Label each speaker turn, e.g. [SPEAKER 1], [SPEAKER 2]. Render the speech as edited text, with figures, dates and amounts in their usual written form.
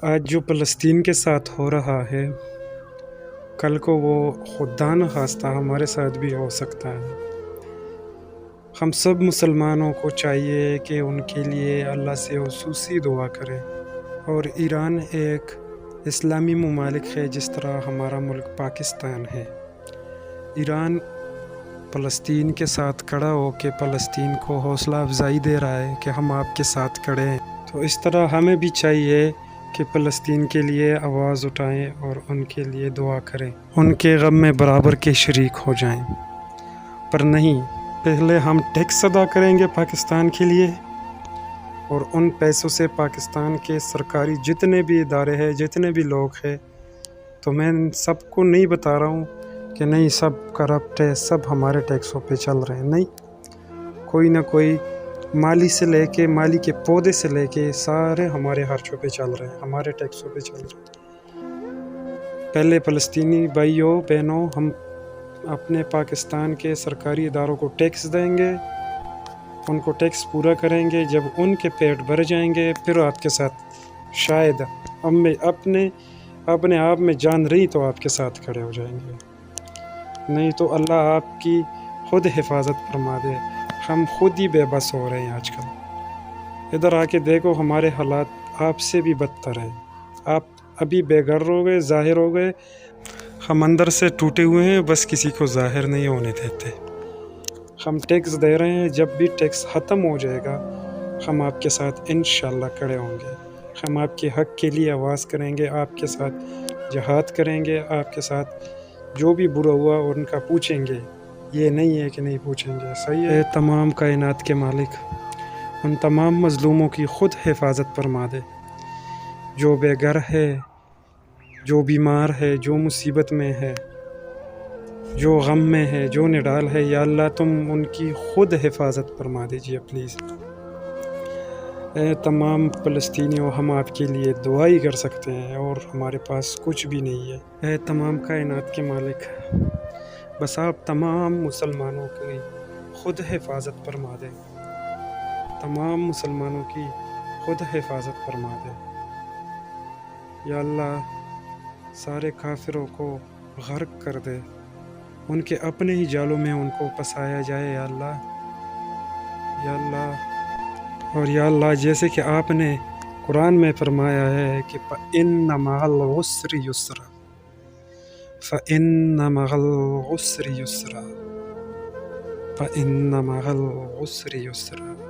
[SPEAKER 1] آج جو فلسطین کے ساتھ ہو رہا ہے، کل کو وہ خدا نہ خواستہ ہمارے ساتھ بھی ہو سکتا ہے۔ ہم سب مسلمانوں کو چاہیے کہ ان کے لیے اللہ سے خصوصی دعا کریں۔ اور ایران ایک اسلامی ممالک ہے، جس طرح ہمارا ملک پاکستان ہے۔ ایران فلسطین کے ساتھ کھڑا ہو کے فلسطین کو حوصلہ افزائی دے رہا ہے کہ ہم آپ کے ساتھ کھڑے ہیں، تو اس طرح ہمیں بھی چاہیے کہ فلسطین کے لیے آواز اٹھائیں اور ان کے لیے دعا کریں، ان کے غم میں برابر کے شریک ہو جائیں۔ پر نہیں، پہلے ہم ٹیکس ادا کریں گے پاکستان کے لیے، اور ان پیسوں سے پاکستان کے سرکاری جتنے بھی ادارے ہیں، جتنے بھی لوگ ہیں، تو میں سب کو نہیں بتا رہا ہوں کہ نہیں سب کرپٹ ہے، سب ہمارے ٹیکسوں پہ چل رہے ہیں، نہیں، کوئی نہ کوئی مالی سے لے کے مالی کے پودے سے لے کے سارے ہمارے خرچوں پہ چل رہے ہیں، ہمارے ٹیکسوں پہ چل رہے ہیں۔ پہلے فلسطینی بھائیوں بہنوں، ہم اپنے پاکستان کے سرکاری اداروں کو ٹیکس دیں گے، ان کو ٹیکس پورا کریں گے۔ جب ان کے پیٹ بھر جائیں گے، پھر آپ کے ساتھ شاید ہم اپنے آپ میں جان رہی تو آپ کے ساتھ کھڑے ہو جائیں گے، نہیں تو اللہ آپ کی خود حفاظت فرما دے۔ ہم خود ہی بے بس ہو رہے ہیں آج کل۔ ادھر آ کے دیکھو، ہمارے حالات آپ سے بھی بدتر ہیں۔ آپ ابھی بے گھر ہو گئے، ظاہر ہو گئے، ہم اندر سے ٹوٹے ہوئے ہیں، بس کسی کو ظاہر نہیں ہونے دیتے۔ ہم ٹیکس دے رہے ہیں، جب بھی ٹیکس ختم ہو جائے گا، ہم آپ کے ساتھ انشاءاللہ کھڑے ہوں گے۔ ہم آپ کے حق کے لیے آواز کریں گے، آپ کے ساتھ جہاد کریں گے، آپ کے ساتھ جو بھی برا ہوا ان کا پوچھیں گے۔ یہ نہیں ہے کہ نہیں پوچھیں گے، صحیح ہے۔ تمام کائنات کے مالک ان تمام مظلوموں کی خود حفاظت فرما دے، جو بے گھر ہے، جو بیمار ہے، جو مصیبت میں ہے، جو غم میں ہے، جو نڈال ہے، یا اللہ تم ان کی خود حفاظت فرما دیجیے پلیز۔ اے تمام فلسطینیوں، ہم آپ کے لیے دعا ہی کر سکتے ہیں اور ہمارے پاس کچھ بھی نہیں ہے۔ اے تمام کائنات کے مالک، بس آپ تمام مسلمانوں کی خود حفاظت فرما دیں، تمام مسلمانوں کی خود حفاظت فرما دیں۔ یا اللہ، سارے کافروں کو غرق کر دے، ان کے اپنے ہی جالوں میں ان کو پھنسایا جائے یا اللہ، یا اللہ۔ اور یا اللہ، جیسے کہ آپ نے قرآن میں فرمایا ہے کہ فَإِنَّ مَعَ الْعُسْرِ يُسْرًا، فَإِنَّ مَعَ الْعُسْرِ يُسْرًا، فَإِنَّ مَعَ الْعُسْرِ يُسْرًا۔